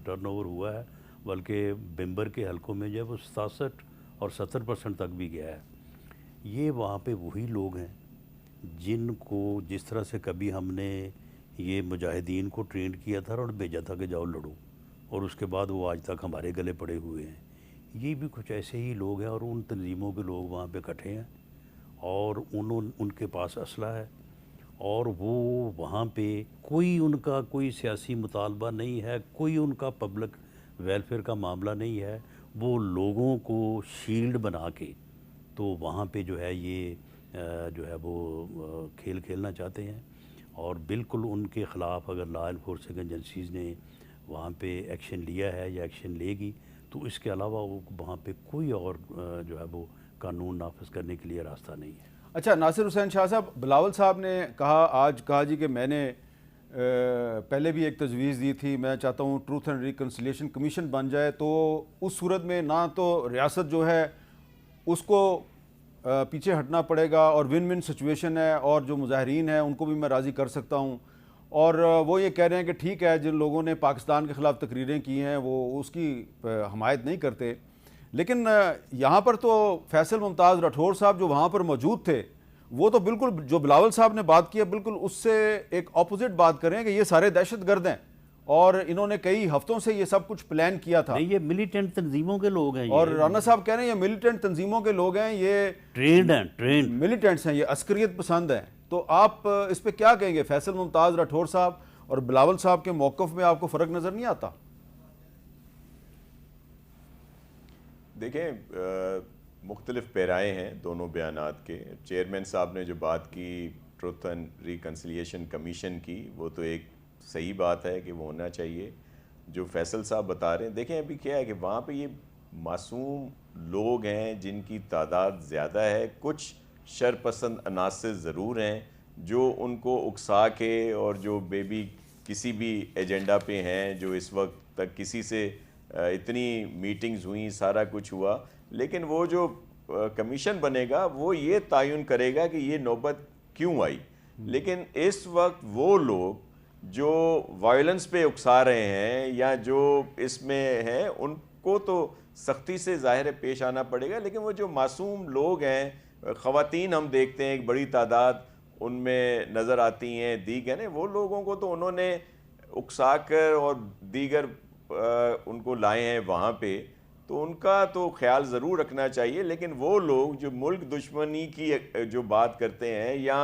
टर्नओवर हुआ है, बल्कि बिम्बर के हलकों में जो है वो 67 और 70% तक भी गया है। ये वहाँ पे वही लोग हैं जिनको जिस तरह से कभी हमने ये मुजाहिदीन को ट्रेंड किया था और भेजा था कि जाओ लड़ो, और उसके बाद वो आज तक हमारे गले पड़े हुए हैं। ये भी कुछ ऐसे ही लोग हैं और उन तंजीमों के लोग वहाँ पे इकट्ठे हैं और उनके पास असला है, और वो वहाँ पे कोई सियासी मुतालबा नहीं है, कोई उनका पब्लिक वेलफेयर का मामला नहीं है। वो लोगों को शील्ड बना के तो वहाँ पे जो है ये जो है वो खेल खेलना चाहते हैं। और बिल्कुल उनके ख़िलाफ़ अगर लॉ एनफोर्सिंग एजेंसीज़ ने वहाँ पे एक्शन लिया है या एक्शन लेगी, तो इसके अलावा वो वहाँ पे कोई और जो है वो कानून नाफिज करने के लिए रास्ता नहीं है। अच्छा, नासिर हुसैन शाह साहब, बिलावल साहब ने आज कहा जी कि मैंने पहले भी एक तजवीज़ दी थी, मैं चाहता हूँ ट्रूथ एंड रिकन्सिलिएशन कमीशन बन जाए, तो उस सूरत में ना तो रियासत जो है उसको पीछे हटना पड़ेगा और विन विन सिचुएशन है, और जो मुजाहिरीन हैं उनको भी मैं राज़ी कर सकता हूँ। और वो ये कह रहे हैं कि ठीक है, जिन लोगों ने पाकिस्तान के ख़िलाफ़ तकरीरें की हैं वो उसकी हमायत नहीं करते, लेकिन यहाँ पर तो फैसल मुमताज़ राठौर साहब जो वहाँ पर मौजूद थे वो तो बिल्कुल जो बिलावल साहब ने बात की है बिल्कुल उससे एक ऑपोजिट बात करें कि ये सारे दहशतगर्द हैं और इन्होंने कई हफ्तों से ये सब कुछ प्लान किया था। नहीं, ये मिलिटेंट तंजीमों के लोग हैं। और राना साहब कह रहे हैं ये मिलिटेंट तंजीमों के लोग हैं, ये ट्रेंड मिलिटेंट्स हैं, ये अस्करियत पसंद हैं। तो आप इस पर क्या कहेंगे? फैसल मुमताज़ राठौर साहब और बिलावल साहब के मौक़िफ़ में आपको फ़र्क नज़र नहीं आता? देखें, मुख्तलिफ पैराएँ हैं दोनों बयानात के। चेयरमैन साहब ने जो बात की ट्रुथ एंड रिकन्सिलिएशन कमीशन की, वो तो एक सही बात है कि वो होना चाहिए। जो फैसल साहब बता रहे हैं, देखें अभी क्या है कि वहाँ पे ये मासूम लोग हैं जिनकी तादाद ज़्यादा है, कुछ शरपसंद अनासर ज़रूर हैं जो उनको उकसा के, और जो बेबी किसी भी एजेंडा पे हैं, जो इस वक्त तक किसी से इतनी मीटिंग्स हुई, सारा कुछ हुआ, लेकिन वो जो कमीशन बनेगा वो ये तयन करेगा कि ये नौबत क्यों आई। लेकिन इस वक्त वो लोग जो वायलेंस पे उकसा रहे हैं या जो इसमें हैं, उनको तो सख्ती से ज़ाहिर पेश आना पड़ेगा, लेकिन वो जो मासूम लोग हैं, ख़वातीन हम देखते हैं एक बड़ी तादाद उनमें नज़र आती हैं, दीगर वो लोगों को तो उन्होंने उकसा कर और दीगर उनको लाए हैं वहाँ पे, तो उनका तो ख्याल ज़रूर रखना चाहिए। लेकिन वो लोग जो मुल्क दुश्मनी की जो बात करते हैं या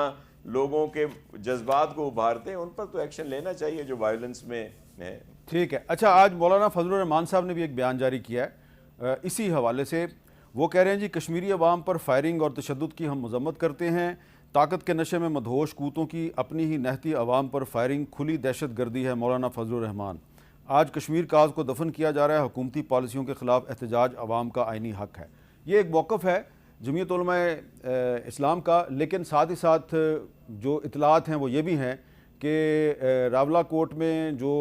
लोगों के जज्बात को उभारते हैं, उन पर तो एक्शन लेना चाहिए जो वायलेंस में है। ठीक है। अच्छा, आज मौलाना फजलुर रहमान साहब ने भी एक बयान जारी किया है इसी हवाले से। वो कह रहे हैं जी, कश्मीरी अवाम पर फायरिंग और तशद्दुद की हम मजम्मत करते हैं। ताकत के नशे में मदहोश कूतों की अपनी ही नहती अवाम पर फायरिंग खुली दहशत गर्दी है। मौलाना फजलुर रहमान, आज कश्मीर काज को दफन किया जा रहा है, हुकूमती पॉलिसियों के ख़िलाफ़ एहतजाज अवाम का आइनी हक है। ये एक मौक़िफ़ है जमीयत उलमा इस्लाम का, लेकिन साथ ही साथ जो इतलात हैं वो ये भी हैं कि रावला कोट में जो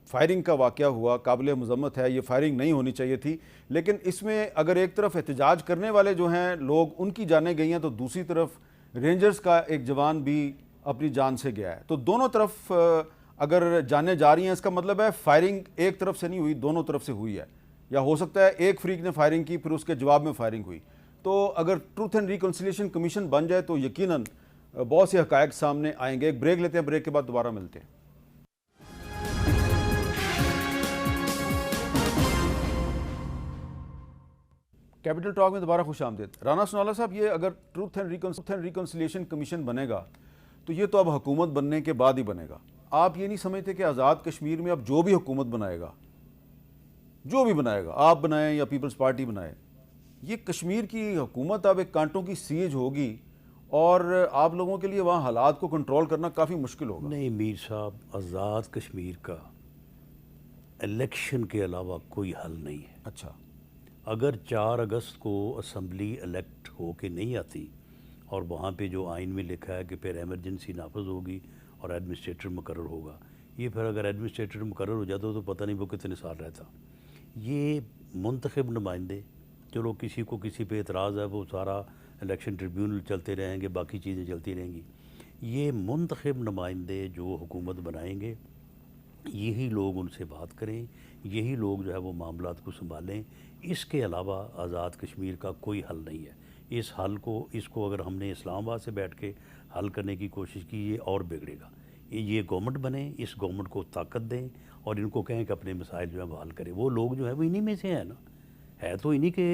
फायरिंग का वाक़या हुआ काबिल मज़म्मत है, ये फायरिंग नहीं होनी चाहिए थी। लेकिन इसमें अगर एक तरफ एहतजाज करने वाले जो हैं लोग, उनकी जानें गई हैं, तो दूसरी तरफ रेंजर्स का एक जवान भी अपनी जान से गया है। तो दोनों तरफ अगर जाने जा रही हैं, इसका मतलब है फायरिंग एक तरफ से नहीं हुई, दोनों तरफ से हुई है। या हो सकता है एक फ्रीक ने फायरिंग की, फिर उसके जवाब में फायरिंग हुई। तो अगर ट्रूथ एंड रिकन्सिलिएशन कमीशन बन जाए तो यकीनन बहुत से हकायक सामने आएंगे। एक ब्रेक लेते हैं, ब्रेक के बाद दोबारा मिलते हैं। कैपिटल टॉक में दोबारा खुश आमदीद। राना सनाउल्लाह साहब, ये अगर ट्रूथ एंड रिकन्सिलिएशन कमीशन बनेगा तो ये तो अब हुकूमत बनने के बाद ही बनेगा। आप ये नहीं समझते कि आज़ाद कश्मीर में अब जो भी हुकूमत बनाएगा, जो भी बनाएगा, आप बनाएं या पीपल्स पार्टी बनाए, ये कश्मीर की हुकूमत अब एक कांटों की सीज होगी और आप लोगों के लिए वहाँ हालात को कंट्रोल करना काफ़ी मुश्किल होगा। नहीं मीर साहब, आज़ाद कश्मीर का इलेक्शन के अलावा कोई हल नहीं है। अच्छा, अगर 4 अगस्त को असम्बली इलेक्ट हो के नहीं आती और वहाँ पे जो आइन में लिखा है कि फिर एमरजेंसी नाफज होगी और एडमिनिस्ट्रेटर मुकर्रर होगा, ये फिर अगर एडमिनिस्ट्रेटर मुकर्रर हो जाता तो पता नहीं वो कितने साल रहता। ये मुंतखब नुमाइंदे, चलो किसी को किसी पे एतराज़ है, वो सारा इलेक्शन ट्रिब्यूनल चलते रहेंगे, बाकी चीज़ें चलती रहेंगी। ये मुंतखब नुमाइंदे जो हुकूमत बनाएंगे, यही लोग उनसे बात करें, यही लोग जो है वो मामलात को संभालें। इसके अलावा आज़ाद कश्मीर का कोई हल नहीं है। इस हल को, इसको अगर हमने इस्लामाबाद से बैठ के हल करने की कोशिश की, ये और बिगड़ेगा। ये गवर्नमेंट बने, इस गवर्नमेंट को ताकत दें और इनको कहें कि अपने मसाइल जो है वो हल करें। वो लोग जो है वो इन्हीं में से हैं ना, है तो इन्हीं के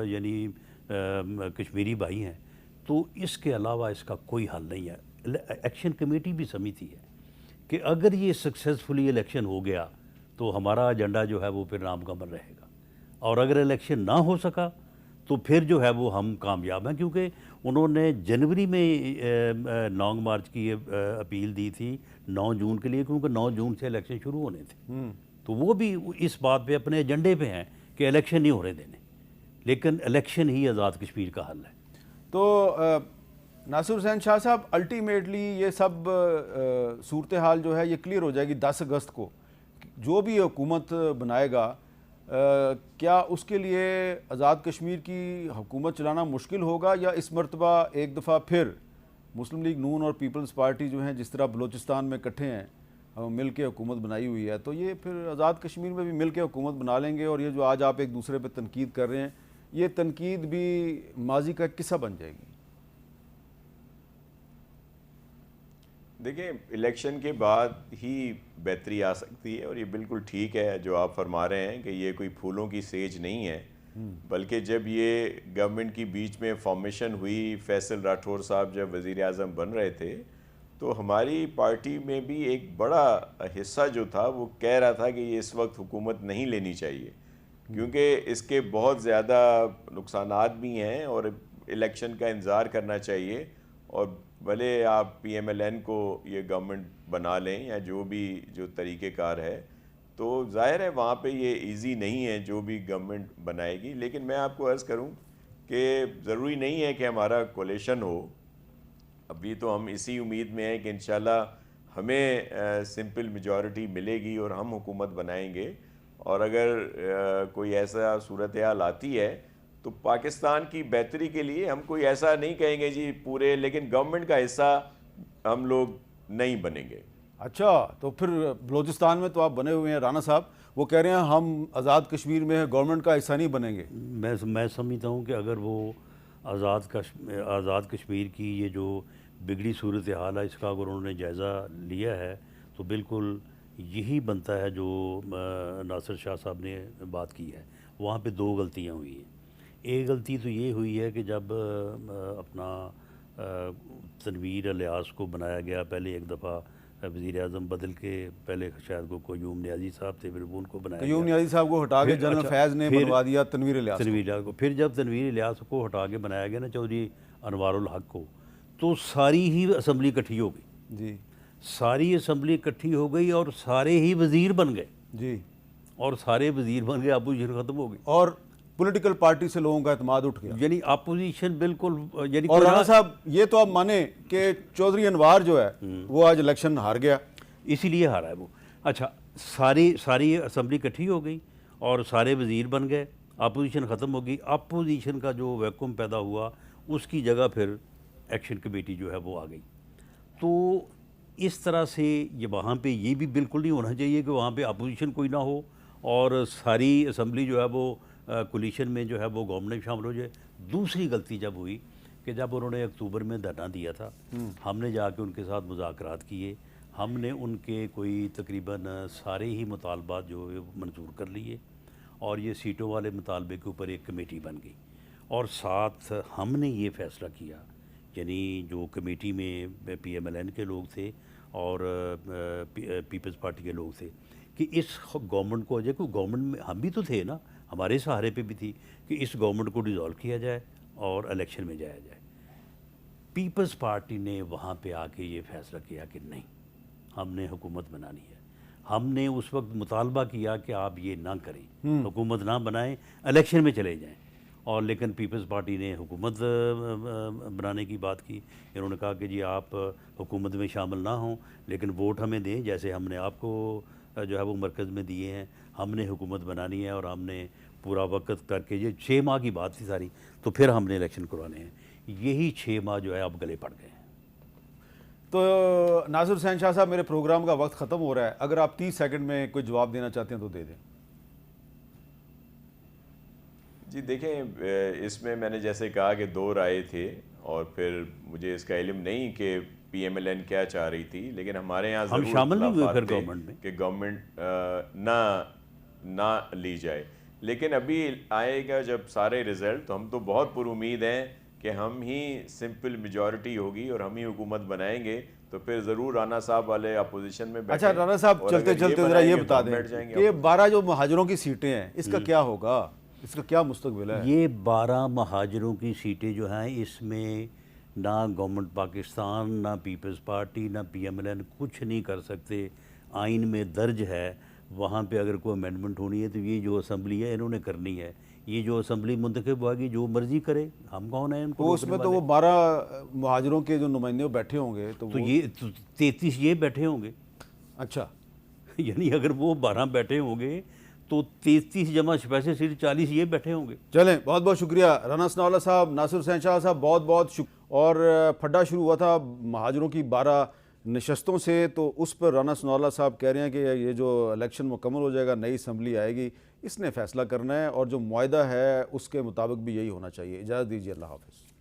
यानी कश्मीरी भाई हैं। तो इसके अलावा इसका कोई हल नहीं है। एक्शन कमेटी भी समिति है कि अगर ये सक्सेसफुली इलेक्शन हो गया तो हमारा एजेंडा जो है वो फिर नामकमल रहेगा, और अगर इलेक्शन ना हो सका तो फिर जो है वो हम कामयाब हैं। क्योंकि उन्होंने जनवरी में लॉन्ग मार्च की अपील दी थी 9 जून के लिए, क्योंकि 9 जून से इलेक्शन शुरू होने थे। तो वो भी इस बात पे अपने एजेंडे पे हैं कि इलेक्शन नहीं होने देने, लेकिन इलेक्शन ही आज़ाद कश्मीर का हल है। तो नासिर हुसैन शाह साहब, अल्टीमेटली ये सब सूरत हाल जो है ये क्लियर हो जाएगी 10 अगस्त को। जो भी हुकूमत बनाएगा, क्या उसके लिए आज़ाद कश्मीर की हुकूमत चलाना मुश्किल होगा, या इस मरतबा एक दफ़ा फिर मुस्लिम लीग नून और पीपल्स पार्टी जो हैं, जिस तरह बलूचिस्तान में इकट्ठे हैं, मिल के हुकूमत बनाई हुई है, तो ये फिर आज़ाद कश्मीर में भी मिल के हुकूमत बना लेंगे? और ये जो आज आप एक दूसरे पर तनकीद कर रहे हैं, ये तनकीद भी माजी का किस्सा बन जाएगी? देखिए, इलेक्शन के बाद ही बेहतरी आ सकती है, और ये बिल्कुल ठीक है जो आप फरमा रहे हैं कि ये कोई फूलों की सेज नहीं है। बल्कि जब ये गवर्नमेंट की बीच में फॉर्मेशन हुई, फैसल राठौर साहब जब वज़ीर आज़म बन रहे थे, तो हमारी पार्टी में भी एक बड़ा हिस्सा जो था वो कह रहा था कि ये इस वक्त हुकूमत नहीं लेनी चाहिए, क्योंकि इसके बहुत ज़्यादा नुकसानात भी हैं और इलेक्शन का इंतज़ार करना चाहिए। और भले आप PMLN को ये गवर्नमेंट बना लें या जो तरीक़ेकार है, तो ज़ाहिर है वहाँ पे ये इजी नहीं है जो भी गवर्नमेंट बनाएगी। लेकिन मैं आपको अर्ज़ करूँ कि ज़रूरी नहीं है कि हमारा कोलिशन हो। अभी तो हम इसी उम्मीद में हैं कि इंशाल्लाह हमें सिंपल मेजॉरिटी मिलेगी और हम हुकूमत बनाएंगे। और अगर कोई ऐसा सूरत हाल आती है तो पाकिस्तान की बेहतरी के लिए हम कोई ऐसा नहीं कहेंगे जी पूरे, लेकिन गवर्नमेंट का हिस्सा हम लोग नहीं बनेंगे। अच्छा, तो फिर बलूचिस्तान में तो आप बने हुए हैं राना साहब, वो कह रहे हैं हम आज़ाद कश्मीर में गवर्नमेंट का हिस्सा नहीं बनेंगे। मैं समझता हूँ कि अगर वो आज़ाद कश्मीर की ये जो बिगड़ी सूरत हाल है इसका अगर उन्होंने जायज़ा लिया है तो बिल्कुल यही बनता है जो नासिर शाह साहब ने बात की है। वहाँ पे दो गलतियाँ हुई हैं। एक गलती तो ये हुई है कि जब अपना तनवीर इलियास को बनाया गया, पहले एक दफ़ा वज़ीर आज़म बदल के, पहले शायद को क्यूम न्याज़ी साहब थे, फिर उनको बनाया क्यूम न्याज़ी साहब को हटा के जनरल फैज़ ने बनवा दिया तनवीर इलियास को। फिर जब तनवीर इलियास को हटा के बनाया गया ना चौधरी अनवारुल हक को, तो सारी ही असम्बली इकट्ठी हो गई जी, सारी असम्बली इकट्ठी हो गई और सारे ही वज़ीर बन गए जी, और सारे वज़ीर बन गए, अपोजिशन ख़त्म हो गई और पॉलिटिकल पार्टी से लोगों का एतमाद उठ गया। यानी अपोजिशन बिल्कुल, यानी और राणा साहब ये तो आप माने कि चौधरी अनवार जो है वो आज इलेक्शन हार गया, इसीलिए हारा है वो। अच्छा, सारी असम्बली इकट्ठी हो गई और सारे वज़ीर बन गए, अपोजिशन ख़त्म हो गई। अपोजिशन का जो वैक्यूम पैदा हुआ उसकी जगह फिर एक्शन कमेटी जो है वो आ गई। तो इस तरह से ये वहाँ पे ये भी बिल्कुल नहीं होना चाहिए कि वहाँ पे अपोजिशन कोई ना हो और सारी असम्बली जो है वो कोलिशन में जो है वो गवर्नमेंट में शामिल हो जाए। दूसरी गलती जब हुई कि जब उन्होंने अक्टूबर में धरना दिया था, हमने जाके उनके साथ मुज़ाकरात किए, हमने उनके कोई तकरीबन सारे ही मुतालबात जो है मंजूर कर लिए और ये सीटों वाले मुतालबे के ऊपर एक कमेटी बन गई। और साथ हमने ये फ़ैसला किया, यानी जो कमेटी में PMLN के लोग थे और पीपल्स पार्टी के लोग थे, कि इस गवर्नमेंट को, कोई गवर्नमेंट में हम भी तो थे ना, हमारे सहारे पे भी थी कि इस गवर्नमेंट को डिज़ोल्व किया जाए और इलेक्शन में जाया जाए। पीपल्स पार्टी ने वहाँ पे आके ये फ़ैसला किया कि नहीं, हमने हुकूमत बनानी है। हमने उस वक्त मुतालबा किया कि आप ये ना करें, हुकूमत ना बनाएं, इलेक्शन में चले जाएं। और लेकिन पीपल्स पार्टी ने हुकूमत बनाने की बात की। इन्होंने कहा कि जी आप हुकूमत में शामिल ना हों लेकिन वोट हमें दें, जैसे हमने आपको जो है वो मरकज़ में दिए हैं, हमने हुकूमत बनानी है और हमने पूरा वक्त करके, ये 6 माह की बात थी सारी, तो फिर हमने इलेक्शन करवाने हैं। यही 6 माह जो है अब गले पड़ गए हैं। तो नासिर हुसैन शाह साहब, मेरे प्रोग्राम का वक्त ख़त्म हो रहा है, अगर आप 30 सेकंड में कोई जवाब देना चाहते हैं तो दे दें। जी देखें, इसमें मैंने जैसे कहा कि 2 राय थे और फिर मुझे इसका इल्म नहीं कि PMLN क्या चाह रही थी, लेकिन हमारे यहाँ हम शामिल नहीं हुए फिर गवर्नमेंट में कि गवर्नमेंट ना ली जाए। लेकिन अभी आएगा जब सारे रिजल्ट, तो हम तो बहुत पुरुमीद हैं कि हम ही सिंपल मेजॉरिटी होगी और हम ही हुकूमत बनाएंगे, तो फिर ज़रूर राना साहब वाले अपोजिशन में बैठें। अच्छा राना साहब, चलते चलते ज़रा ये बता दें कि ये 12 जो महाजरों की सीटें हैं इसका क्या होगा, इसका क्या मुस्तकबिल है? ये 12 महाजरों की सीटें जो हैं, इसमें ना गवर्नमेंट पाकिस्तान, ना पीपल्स पार्टी, ना PMLN कुछ नहीं कर सकते। आइन में दर्ज है, वहाँ पे अगर कोई अमेंडमेंट होनी है तो ये जो असम्बली है इन्होंने करनी है। ये जो असम्बली मुंतखब होगी जो मर्जी करे, हम कौन है इनको? तो उसमें तो वो 12 महाजरों के जो नुमाइंदे बैठे होंगे तो ये 33 ये बैठे होंगे। अच्छा, यानी अगर वो 12 बैठे होंगे तो 33 जमा 86 सीट 40 ये बैठे होंगे। चलें, बहुत बहुत शुक्रिया राना सनाउल्लाह साहब, नासिर हुसैन शाह साहब, बहुत बहुत शुक्रिया। और फड्डा शुरू हुआ था महाजरों की 12 नशस्तों से, तो उस पर राना सनाउल्लाह साहब कह रहे हैं कि ये जो इलेक्शन मुकम्मल हो जाएगा, नई असम्बली आएगी, इसने फ़ैसला करना है और जो मुआहदा है उसके मुताबिक भी यही होना चाहिए। इजाज़त दीजिए, अल्लाह हाफ़िज़।